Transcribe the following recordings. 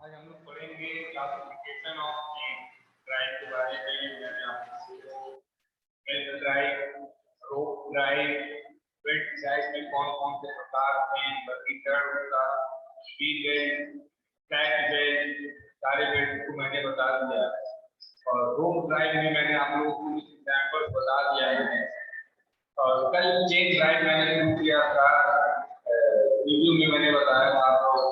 आज हम लोग पढ़ेंगे क्लासिफिकेशन ऑफ चेन ड्राइव के बारे में। मैंने आपको बेल्ट ड्राइव, रोप ड्राइव, बेल्ट साइज में कौन कौन से प्रकार हैं, वर्गीकरण का, व्हील बेल्ट, फ्लैट बेल्ट, सारे बेल्ट को मैंने बता दिया है। और रोप ड्राइव में मैंने आप लोगों को कुछ एग्जाम्पल बता दिया है। और कल चेन ड्राइव मैंने शुरू किया था, रिव्यू में मैंने बताया था आपको।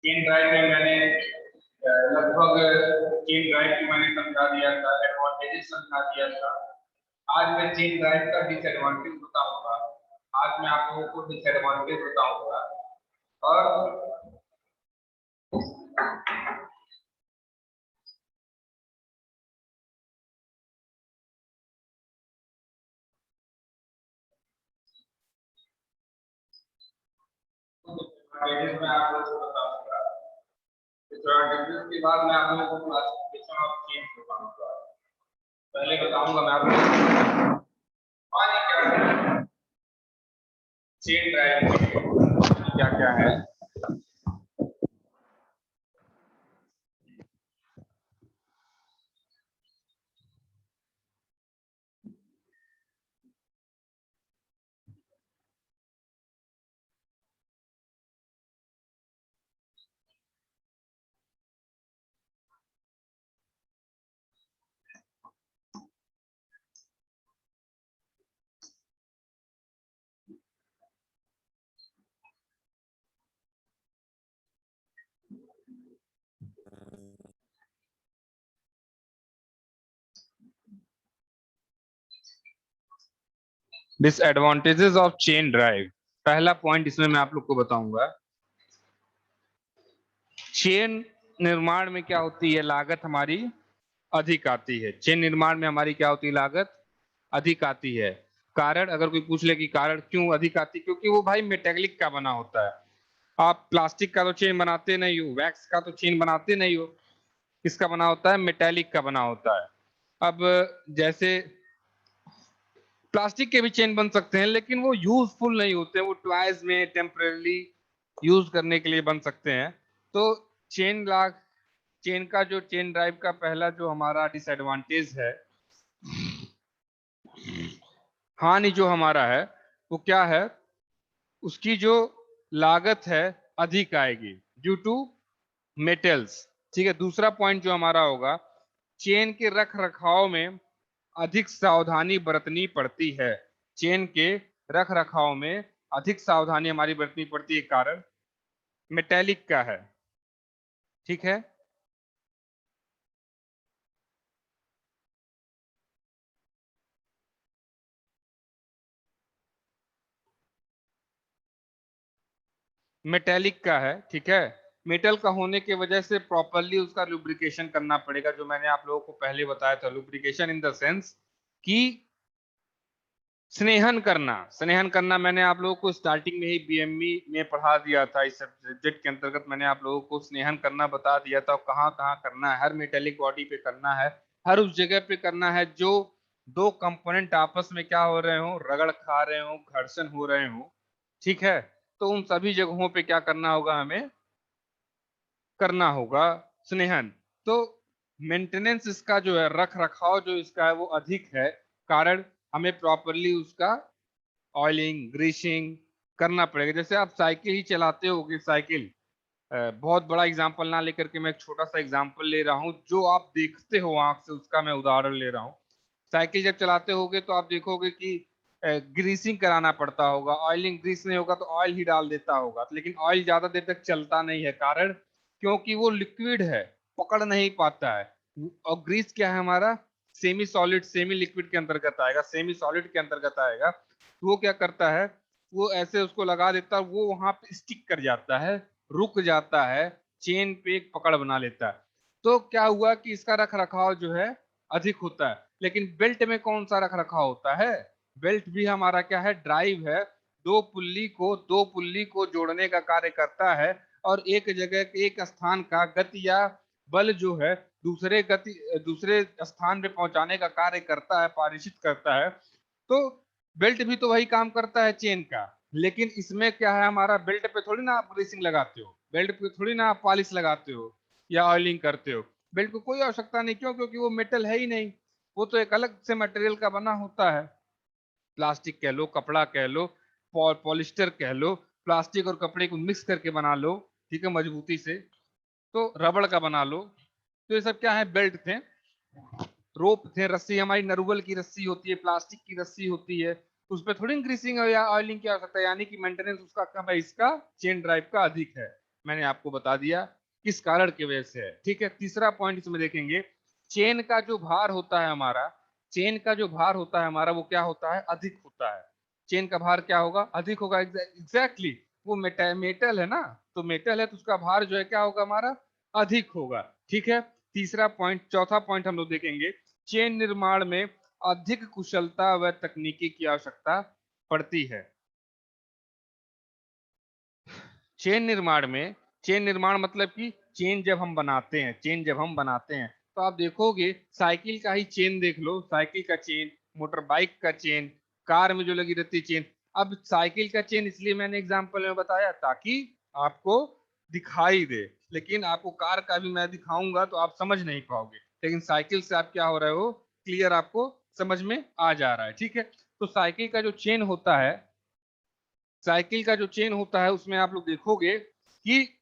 चेन ड्राइव में मैंने लगभग चेन ड्राइव को मैंने समझा दिया था, एडवांटेजेस समझा दिया था। आज मैं चेन ड्राइव का डिसएडवांटेज बताऊंगा। आज मैं आप लोगों को डिसएडवांटेज बताऊंगा। और मैं आप लोगों को बताऊंगा। डिसएडवांटेजेस के बाद मैं आप लोगों को क्लासिफिकेशन ऑफ चेन बताऊंगा। पहले बताऊंगा मैं आप लोगों को चेन ड्राइव क्या क्या है। Disadvantages of chain drive. पहला पॉइंट इसमें मैं आप लोग को बताऊंगा, चेन निर्माण में क्या होती है, लागत हमारी अधिक आती है। चेन निर्माण में हमारी क्या होती है, लागत अधिक आती है। कारण अगर कोई पूछ ले कि कारण क्यों अधिक आती, क्योंकि वो भाई मेटेलिक का बना होता है। आप प्लास्टिक का तो चेन बनाते नहीं हो, वैक्स का तो चेन बनाते नहीं हो। किसका बना होता है, मेटेलिक का बना होता है। अब जैसे प्लास्टिक के भी चेन बन सकते हैं, लेकिन वो यूजफुल नहीं होते, वो टॉयज में टेम्परेरी यूज करने के लिए बन सकते हैं। तो चेन का जो चेन ड्राइव का पहला जो हमारा डिसएडवांटेज है, हानि जो हमारा है, वो क्या है, उसकी जो लागत है अधिक आएगी ड्यू टू मेटल्स। ठीक है। दूसरा पॉइंट जो हमारा होगा, चेन के रख रखाव में अधिक सावधानी बरतनी पड़ती है। चेन के रख रखाव में अधिक सावधानी हमारी बरतनी पड़ती है, कारण मेटेलिक का है। ठीक है। मेटेलिक का है। ठीक है। मेटल का होने की वजह से प्रॉपरली उसका लुब्रिकेशन करना पड़ेगा, जो मैंने आप लोगों को पहले बताया था। लुब्रिकेशन इन द सेंस कि स्नेहन करना मैंने आप लोगों को स्टार्टिंग में ही बीएमई में पढ़ा दिया था। इस सब्जेक्ट के अंतर्गत मैंने आप लोगों को स्नेहन करना बता दिया था। कहाँ कहाँ करना है, हर मेटेलिक बॉडी पे करना है, हर उस जगह पे करना है जो दो कंपोनेंट आपस में क्या हो रहे हो, रगड़ खा रहे हो, घर्षण हो रहे हो। ठीक है। तो उन सभी जगहों पे क्या करना होगा, हमें करना होगा स्नेहन। तो मेंटेनेंस इसका जो है, रख रखाव जो इसका है, वो अधिक है। कारण हमें प्रॉपरली उसका ऑयलिंग ग्रीसिंग करना पड़ेगा। जैसे आप साइकिल ही चलाते होगे, साइकिल, बहुत बड़ा एग्जांपल ना लेकर के मैं एक छोटा सा एग्जांपल ले रहा हूं, जो आप देखते हो आंख से, उसका मैं उदाहरण ले रहा हूं। साइकिल जब चलाते होगे तो आप देखोगे कि ग्रीसिंग कराना पड़ता होगा। ऑयलिंग ग्रीस नहीं होगा तो ऑयल ही डाल देता होगा, लेकिन ऑयल ज्यादा देर तक चलता नहीं है। कारण क्योंकि वो लिक्विड है, पकड़ नहीं पाता है। और ग्रीस क्या है हमारा, सेमी सॉलिड, सेमी लिक्विड के अंतर्गत आएगा, सेमी सॉलिड के अंतर्गत आएगा। तो वो क्या करता है, वो ऐसे उसको लगा देता है, वो वहां पे स्टिक कर जाता है, रुक जाता है, चेन पे एक पकड़ बना लेता है। तो क्या हुआ कि इसका रख रखाव जो है अधिक होता है। लेकिन बेल्ट में कौन सा रख रखाव होता है, बेल्ट भी हमारा क्या है, ड्राइव है। दो पुल्ली को जोड़ने का कार्य करता है, और एक जगह एक स्थान का गति या बल जो है दूसरे स्थान पे पहुंचाने का कार्य करता है, पारिशित करता है। तो बेल्ट भी तो वही काम करता है चेन का। लेकिन इसमें क्या है, हमारा बेल्ट पे थोड़ी ना आप ग्रीसिंग लगाते हो, बेल्ट पे थोड़ी ना आप पॉलिश लगाते हो या ऑयलिंग करते हो, बेल्ट को कोई आवश्यकता नहीं। क्यों? क्योंकि वो मेटल है ही नहीं, वो तो एक अलग से मटेरियल का बना होता है। प्लास्टिक कह लो, कपड़ा कह लो, पॉलिस्टर कह लो, प्लास्टिक और कपड़े को मिक्स करके बना लो, ठीक है, मजबूती से, तो रबड़ का बना लो। तो ये सब क्या है? बेल्ट थे, रोप थे, रस्सी, हमारी नरुवल की रस्सी होती है, प्लास्टिक की रस्सी होती है, तो उस पर थोड़ी ग्रीसिंग या ऑयलिंग की आवश्यकता है, यानी कि मेंटेनेंस उसका कम है, इसका चेन ड्राइव का अधिक है। मैंने आपको बता दिया किस कारण की वजह से है। ठीक है, तीसरा पॉइंट इसमें देखेंगे, चेन का जो भार होता है हमारा, चेन का जो भार होता है हमारा, वो क्या होता है? अधिक होता है। चेन का भार क्या होगा? अधिक होगा। एग्जैक्टली, वो मेटल है ना, तो मेटल है तो उसका भार जो है क्या होगा हमारा? अधिक होगा। ठीक है, तीसरा पॉइंट, चौथा पॉइंट हम लोग देखेंगे, चेन निर्माण में अधिक कुशलता व तकनीकी की आवश्यकता पड़ती है। चेन निर्माण में, चेन निर्माण मतलब कि चेन जब हम बनाते हैं, चेन जब हम बनाते हैं, तो आप देखोगे साइकिल का ही चेन देख लो, साइकिल का चेन, मोटर बाइक का चेन, कार में जो लगी रहती चेन। अब साइकिल का चेन इसलिए मैंने एग्जांपल में बताया ताकि आपको दिखाई दे, लेकिन आपको कार का भी मैं दिखाऊंगा तो आप समझ नहीं पाओगे, लेकिन साइकिल से आप क्या हो रहे हो, क्लियर आपको समझ में आ जा रहा है। ठीक है, तो साइकिल का जो चेन होता है, साइकिल का जो चेन होता है उसमें आप लोग देखोगे कि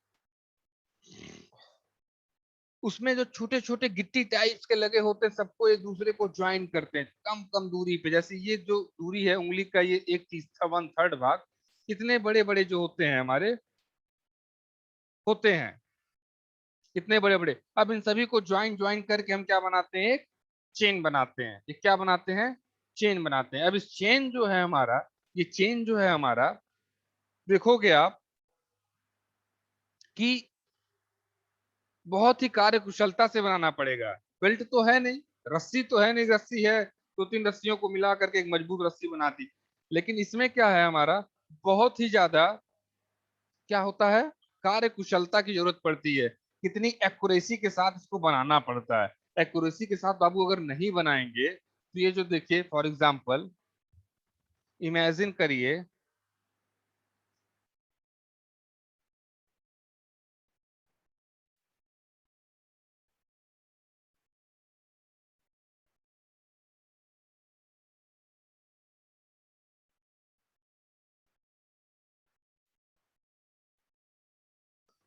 उसमें जो छोटे छोटे गिट्टी टाइप्स के लगे होते हैं, सबको एक दूसरे को ज्वाइन करते हैं कम कम दूरी पे। जैसे ये जो दूरी है उंगली का, ये एक तीसरा, वन थर्ड भाग, इतने बड़े बड़े जो होते हैं हमारे, होते हैं इतने बड़े बड़े। अब इन सभी को ज्वाइन ज्वाइन करके हम क्या बनाते हैं? एक चेन बनाते हैं। ये क्या बनाते हैं? चेन बनाते हैं। अब इस चेन जो है हमारा, ये चेन जो है हमारा, देखोगे आप कि बहुत ही कार्य कुशलता से बनाना पड़ेगा। बेल्ट तो है नहीं, रस्सी तो है नहीं, रस्सी है दो तीन रस्सियों को मिला करके एक मजबूत रस्सी बना दी, लेकिन इसमें क्या है हमारा, बहुत ही ज्यादा क्या होता है, कार्य कुशलता की जरूरत पड़ती है। कितनी एक्यूरेसी के साथ इसको बनाना पड़ता है। एक्यूरेसी के साथ बाबू अगर नहीं बनाएंगे तो ये जो देखिए, फॉर एग्जाम्पल इमेजिन करिए,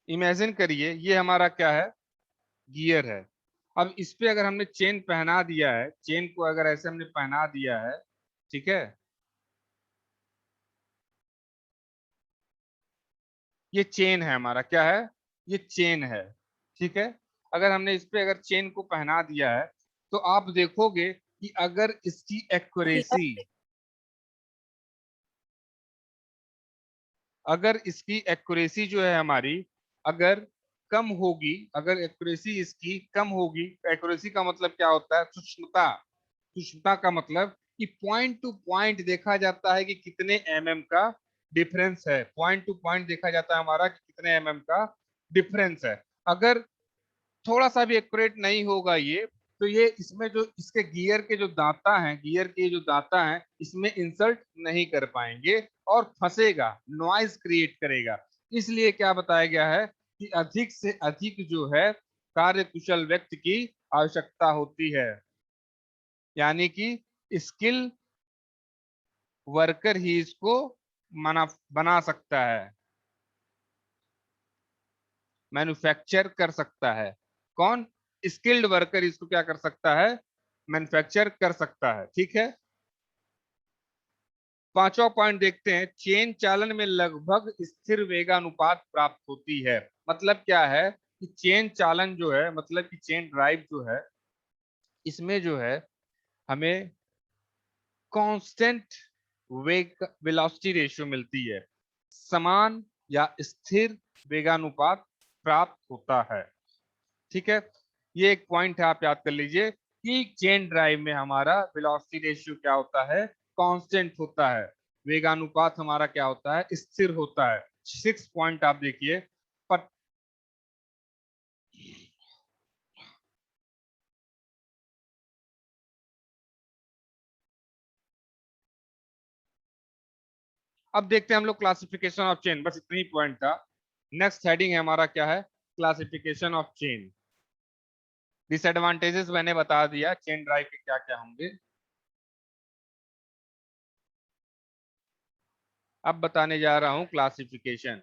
इमेजिन करिए ये हमारा क्या है? गियर है। अब इस पे अगर हमने चेन पहना दिया है, चेन को अगर ऐसे हमने पहना दिया है, ठीक है, ये चेन है हमारा, क्या है? ये चेन है। ठीक है, अगर हमने इस पे अगर चेन को पहना दिया है, तो आप देखोगे कि अगर इसकी एक्यूरेसी, अगर इसकी एक्यूरेसी जो है हमारी, अगर कम होगी, अगर एक्यूरेसी इसकी कम होगी, एक्यूरेसी का मतलब क्या होता है? सूक्ष्मता। सूक्ष्मता का मतलब कि पॉइंट टू पॉइंट देखा जाता है कि कितने एमएम का डिफरेंस है, पॉइंट टू पॉइंट देखा जाता है हमारा कि कितने एमएम का डिफरेंस है। अगर थोड़ा सा भी एक्यूरेट नहीं होगा ये, तो ये इसमें जो इसके गियर के जो दांता हैं, गियर के जो दांता हैं, इसमें इंसल्ट नहीं कर पाएंगे और फंसेगा, नॉइज क्रिएट करेगा। इसलिए क्या बताया गया है कि अधिक से अधिक जो है कार्य कुशल व्यक्ति की आवश्यकता होती है, यानी कि स्किल वर्कर ही इसको मना बना सकता है, मैन्युफैक्चर कर सकता है। कौन? स्किल्ड वर्कर इसको क्या कर सकता है? मैन्युफैक्चर कर सकता है। ठीक है, पांचवा पॉइंट देखते हैं, चेन चालन में लगभग स्थिर वेगानुपात प्राप्त होती है। मतलब क्या है कि चेन चालन जो है, मतलब कि चेन ड्राइव जो है, इसमें जो है हमें कांस्टेंट वेग वेलोसिटी रेशियो मिलती है, समान या स्थिर वेगानुपात प्राप्त होता है। ठीक है, ये एक पॉइंट है, आप याद कर लीजिए कि चेन ड्राइव में हमारा वेलोसिटी रेशियो क्या होता है? कांस्टेंट होता है। वेगानुपात हमारा क्या होता है? स्थिर होता है। सिक्स पॉइंट आप देखिए, पर अब देखते हैं हम लोग क्लासिफिकेशन ऑफ चेन, बस इतना ही पॉइंट था। नेक्स्ट हेडिंग है हमारा क्या है, क्लासिफिकेशन ऑफ चेन। डिसएडवांटेजेस मैंने बता दिया चेन ड्राइव के क्या क्या होंगे। अब बताने जा रहा हूं classification.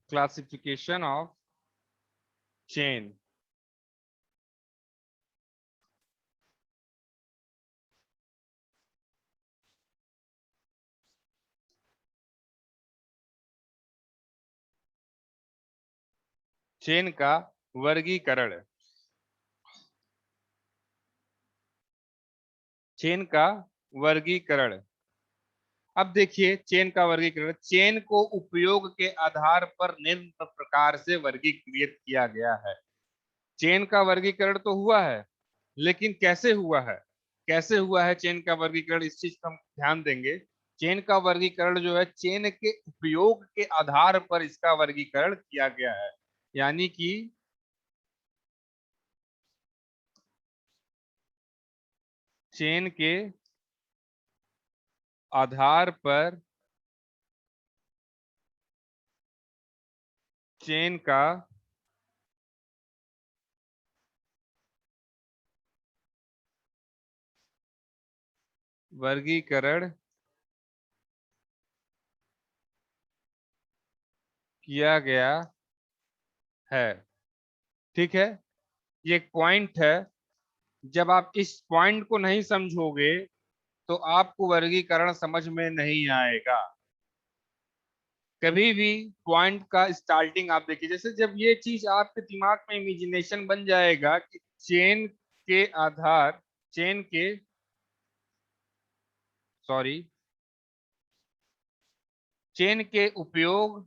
Classification of chain. Chain का वर्गीकरण। चेन का वर्गीकरण। अब देखिए चेन का वर्गीकरण, चेन को उपयोग के आधार पर निम्न प्रकार से वर्गीकृत किया गया है। चेन का वर्गीकरण तो हुआ है, लेकिन कैसे हुआ है, कैसे हुआ है चेन का वर्गीकरण, इस चीज पर हम ध्यान देंगे। चेन का वर्गीकरण जो है चेन के उपयोग के आधार पर इसका वर्गीकरण किया गया है। यानी कि चेन के आधार पर चेन का वर्गीकरण किया गया है। ठीक है, ये एक पॉइंट है। जब आप इस पॉइंट को नहीं समझोगे तो आपको वर्गीकरण समझ में नहीं आएगा। कभी भी पॉइंट का स्टार्टिंग आप देखिए, जैसे जब ये चीज आपके दिमाग में इमेजिनेशन बन जाएगा कि चेन के आधार, चेन के, सॉरी, चेन के उपयोग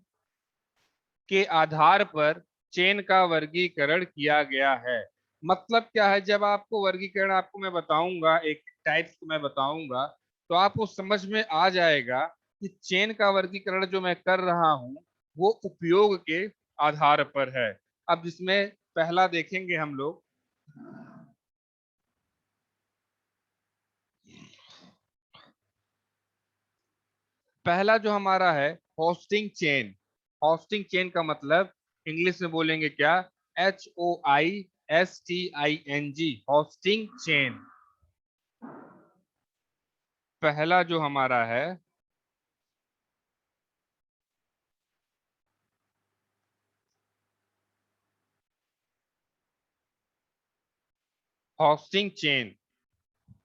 के आधार पर चेन का वर्गीकरण किया गया है। मतलब क्या है, जब आपको वर्गीकरण आपको मैं बताऊंगा, एक टाइप्स को मैं बताऊंगा, तो आपको समझ में आ जाएगा कि चेन का वर्गीकरण जो मैं कर रहा हूं वो उपयोग के आधार पर है। अब जिसमें पहला देखेंगे हम लोग, पहला जो हमारा है होस्टिंग चेन। होस्टिंग चेन का मतलब इंग्लिश में बोलेंगे क्या, HOISTING, होस्टिंग चेन। पहला जो हमारा है होस्टिंग चेन,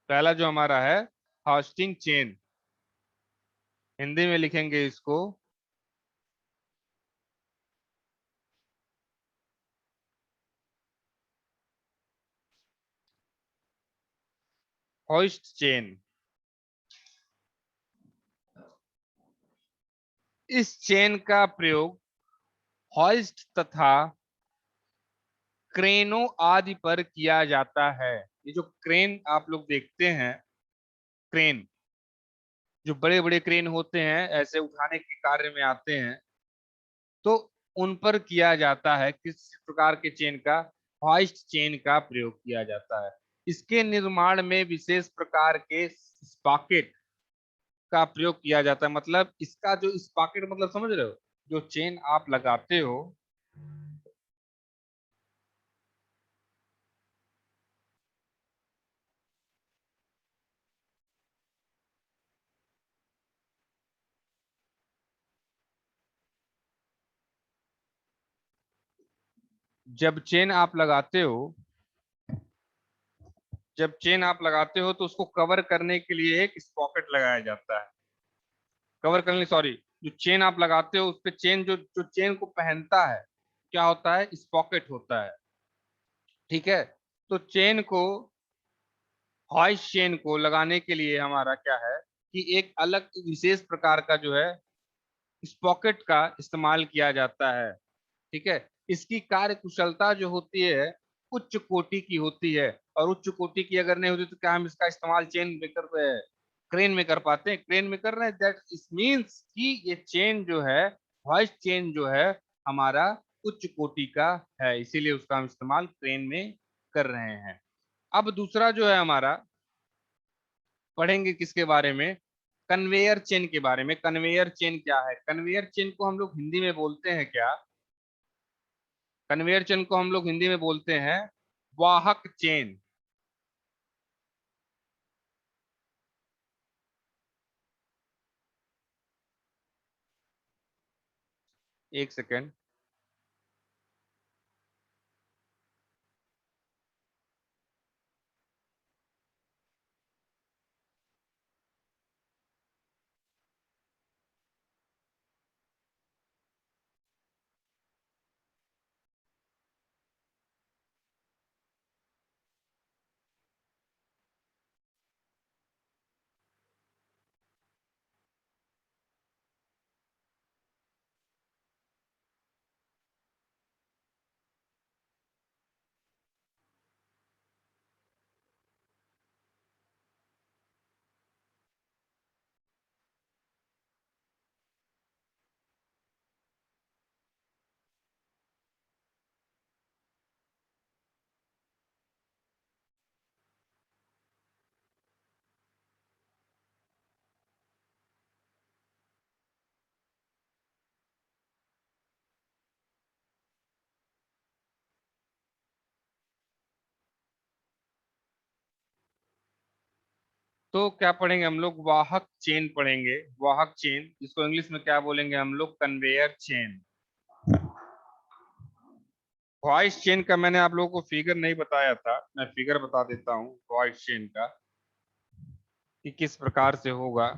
पहला जो हमारा है होस्टिंग चेन, हिंदी में लिखेंगे इसको होस्ट चेन। इस चेन का प्रयोग होइस्ट तथा क्रेनों आदि पर किया जाता है। ये जो क्रेन आप लोग देखते हैं, क्रेन, जो बड़े बड़े क्रेन होते हैं ऐसे उठाने के कार्य में आते हैं, तो उन पर किया जाता है किस प्रकार के चेन का, हॉइस्ट चेन का प्रयोग किया जाता है। इसके निर्माण में विशेष प्रकार के स्पॉकेट का प्रयोग किया जाता है। मतलब इसका जो स्पॉकेट, मतलब समझ रहे हो, जो चेन आप लगाते हो, जब चेन आप लगाते हो, जब चेन आप लगाते हो तो उसको कवर करने के लिए एक स्पॉकेट लगाया जाता है। कवर करने, सॉरी, जो चेन आप लगाते हो उस पे चेन, जो जो चेन को पहनता है, क्या होता है, स्पॉकेट होता है। ठीक है, तो चेन को, हॉइस्ट चेन को लगाने के लिए हमारा क्या है कि एक अलग विशेष प्रकार का जो है स्पॉकेट का इस्तेमाल किया जाता है। ठीक है, इसकी कार्य कुशलता जो होती है उच्च कोटि की होती है, और उच्च कोटि की अगर नहीं होती तो क्या हम इसका इस्तेमाल चेन मेकर क्रेन में कर पाते हैं, क्रेन में कर रहे हैं, दैट इट मीन्स कि ये चेन जो है, हॉइस्ट चेन जो है हमारा उच्च कोटि का है, इसीलिए उसका हम इस्तेमाल क्रेन में कर रहे हैं। अब दूसरा जो है हमारा, पढ़ेंगे किसके बारे में, कन्वेयर चेन के बारे में। कन्वेयर चेन क्या है? कन्वेयर चेन को हम लोग हिंदी में बोलते हैं क्या? कन्वेयर चेन को हम लोग हिंदी में बोलते हैं वाहक चेन। एक सेकेंड। तो क्या पढ़ेंगे हम लोग? वाहक चेन पढ़ेंगे। वाहक चेन, इसको इंग्लिश में क्या बोलेंगे हम लोग? Conveyor chain. वॉइस चेन का मैंने आप लोगों को फिगर नहीं बताया था, मैं फिगर बता देता हूँ वॉइस चेन का कि किस प्रकार से होगा।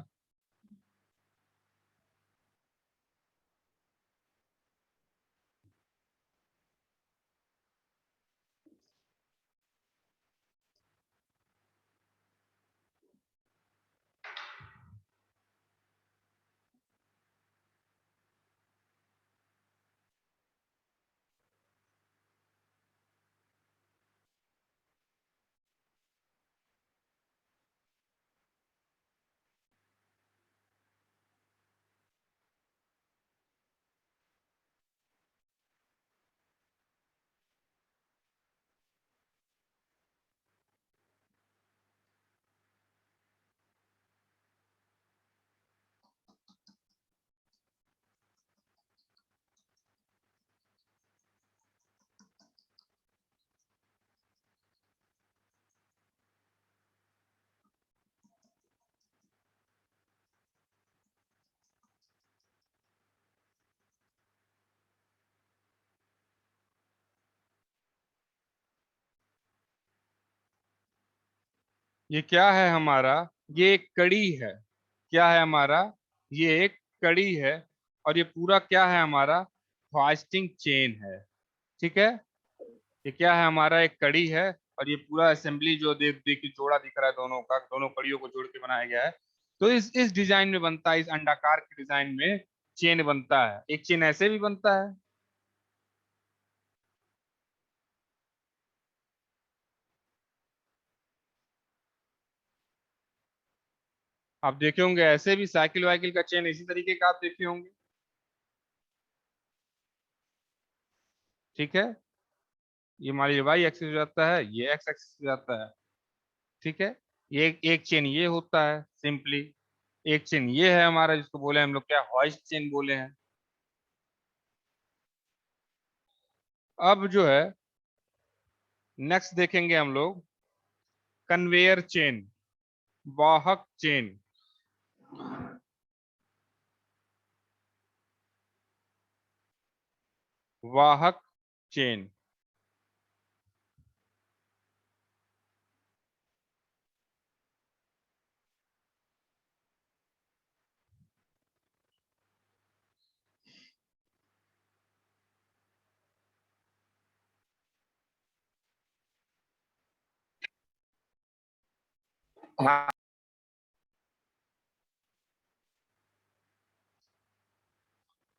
ये क्या है हमारा? ये एक कड़ी है। क्या है हमारा? ये एक कड़ी है। और ये पूरा क्या है हमारा? फास्टिंग चेन है। ठीक है। ये क्या है हमारा? एक कड़ी है। और ये पूरा असेंबली जो देख देख के जोड़ा दिख रहा है दोनों का, दोनों कड़ियों को जोड़ के बनाया गया है। तो इस डिजाइन में बनता है, इस अंडाकार के डिजाइन में चेन बनता है। एक चेन ऐसे भी बनता है। आप देखे होंगे ऐसे भी, साइकिल वाइकिल का चेन इसी तरीके का आप देखे होंगे। ठीक है। ये मान लीजिए वाई एक्सिस हो जाता है, ये एक्स एक्सिस हो जाता है। ठीक है। ये एक चेन ये होता है सिंपली। एक चेन ये है हमारा, जिसको बोले हम लोग क्या, हॉइस्ट चेन बोले हैं। अब जो है नेक्स्ट देखेंगे हम लोग कन्वेयर चेन, वाहक चेन। वाहक चेन। हाँ।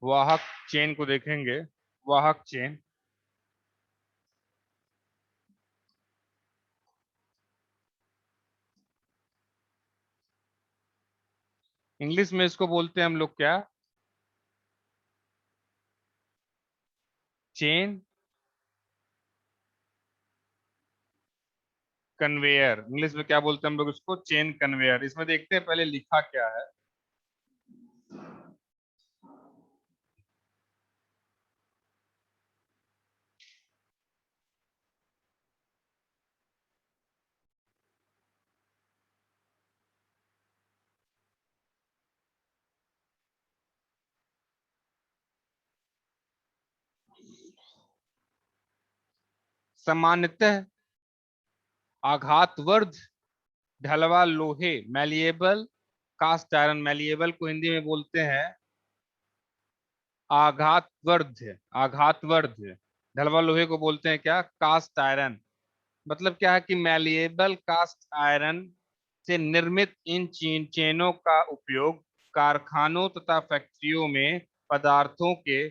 वाहक चेन को देखेंगे। वाहक चेन, इंग्लिश में इसको बोलते हैं हम लोग क्या? Chain conveyor. इंग्लिश में क्या बोलते हैं हम लोग इसको? Chain conveyor. इसमें देखते हैं पहले लिखा क्या है। सामान्यतः आघातवर्ध ढलवा लोहे मैलिएबल कास्ट आयरन। मैलिएबल को हिंदी में बोलते हैं आघातवर्ध। आघातवर्ध ढलवा लोहे को बोलते हैं क्या? Cast iron. मतलब क्या है कि मैलिएबल कास्ट आयरन से निर्मित इन चेनों का उपयोग कारखानों तथा फैक्ट्रियों में पदार्थों के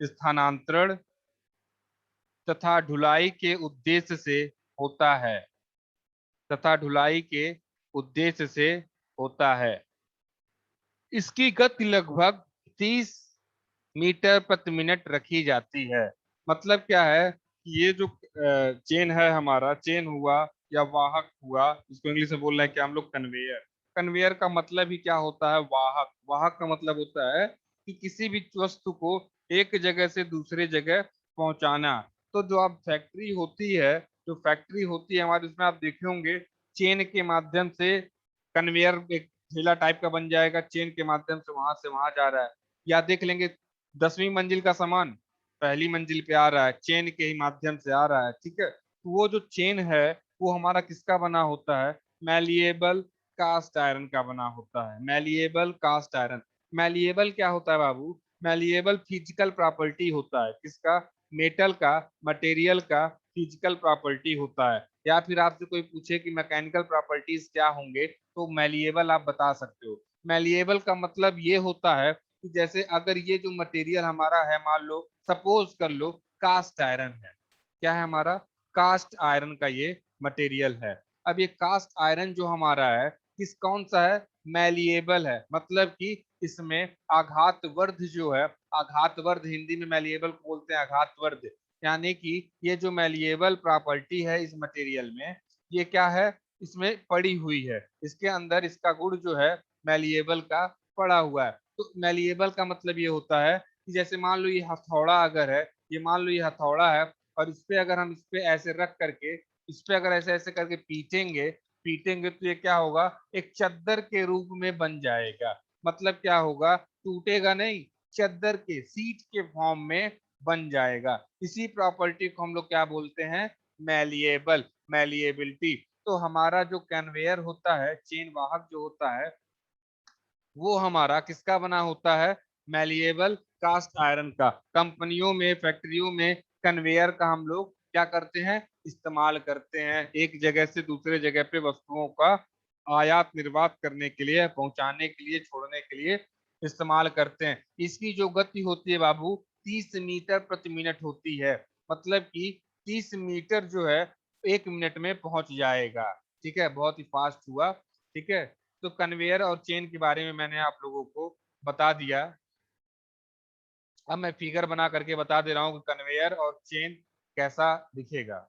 स्थानांतरण तथा ढुलाई के उद्देश्य से होता है। तथा ढुलाई के उद्देश्य से होता है। इसकी गति लगभग 30 मीटर प्रति मिनट रखी जाती है। मतलब क्या है कि ये जो चेन है, हमारा चेन हुआ या वाहक हुआ, इसको इंग्लिश में बोल रहे हैं क्या हम लोग? कन्वेयर। कन्वेयर का मतलब ही क्या होता है? वाहक। वाहक का मतलब होता है कि किसी भी वस्तु को एक जगह से दूसरे जगह पहुंचाना। तो जो आप फैक्ट्री होती है, जो फैक्ट्री होती है हमारे, उसमें आप देखे होंगे चेन के माध्यम से कन्वेयर एक ठेला टाइप का बन जाएगा, चेन के माध्यम से वहां जा रहा है। या देख लेंगे 10वीं मंजिल का सामान पहली मंजिल पे आ रहा है, चेन के ही माध्यम से आ रहा है। ठीक है, तो वो जो चेन है वो हमारा किसका बना होता है? मैलिएबल कास्ट आयरन का बना होता है। Malleable cast iron. मैलिएबल क्या होता है बाबू? मैलिएबल फिजिकल प्रॉपर्टी होता है। किसका? मेटल का, मटेरियल का फिजिकल प्रॉपर्टी होता है। या फिर आपसे कोई पूछे कि मैकेनिकल प्रॉपर्टीज क्या होंगे, तो मैलिएबल आप बता सकते हो। मैलिएबल का मतलब ये होता है कि जैसे अगर ये जो मटेरियल हमारा है, मान लो सपोज कर लो कास्ट आयरन है। क्या है हमारा? कास्ट आयरन का ये मटेरियल है। अब ये कास्ट आयरन जो हमारा है किस कौन सा है? मैलिएबल है। मतलब कि इसमें आघातवर्ध जो है, आघातवर्ध हिंदी में मैलिएबल को बोलते हैं आघातवर्ध। यानी कि ये जो मैलिएबल प्रॉपर्टी है इस मटेरियल में, ये क्या है? इसमें पड़ी हुई है। इसके अंदर इसका गुण जो है मैलिएबल का पड़ा हुआ है। तो मैलिएबल का मतलब ये होता है कि जैसे मान लो ये हथौड़ा अगर है, ये मान लो ये हथौड़ा है, और इस पे अगर हम इस पे ऐसे रख करके, इस पे अगर ऐसे ऐसे करके पीटेंगे, पीटेंगे तो ये क्या होगा? एक चद्दर के रूप में बन जाएगा। मतलब क्या होगा? टूटेगा नहीं, चद्दर के सीट के फॉर्म में बन जाएगा। इसी प्रॉपर्टी को हम लोग क्या बोलते हैं? Malleable, malleability. तो हमारा जो कन्वेयर होता है, चेन वाहक जो होता है, वो हमारा किसका बना होता है? मैलिएबल कास्ट आयरन का। कंपनियों में, फैक्ट्रियों में कन्वेयर का हम लोग क्या करते हैं? इस्तेमाल करते हैं, एक जगह से दूसरे जगह पे वस्तुओं का आयात निर्वात करने के लिए, पहुंचाने के लिए, छोड़ने के लिए इस्तेमाल करते हैं। इसकी जो गति होती है बाबू, 30 मीटर प्रति मिनट होती है। मतलब कि 30 मीटर जो है 1 मिनट में पहुंच जाएगा। ठीक है, बहुत ही फास्ट हुआ। ठीक है, तो कन्वेयर और चेन के बारे में मैंने आप लोगों को बता दिया। अब मैं फिगर बना करके बता दे रहा हूँ कि कन्वेयर और चेन कैसा दिखेगा।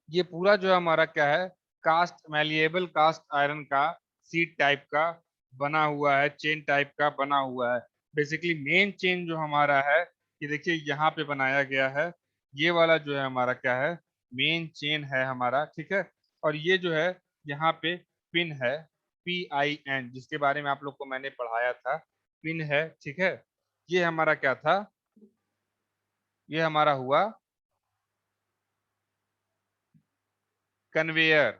ये पूरा जो है हमारा क्या है, कास्ट मैलिएबल कास्ट आयरन का सीट टाइप का बना हुआ है, चेन टाइप का बना हुआ है। बेसिकली मेन चेन जो हमारा है, ये देखिए यहाँ पे बनाया गया है। ये वाला जो है हमारा क्या है, मेन चेन है हमारा, ठीक है। और ये जो है यहाँ पे पिन है, PIN, जिसके बारे में आप लोग को मैंने पढ़ाया था, पिन है, ठीक है। ये हमारा क्या था, ये हमारा हुआ कन्वेयर,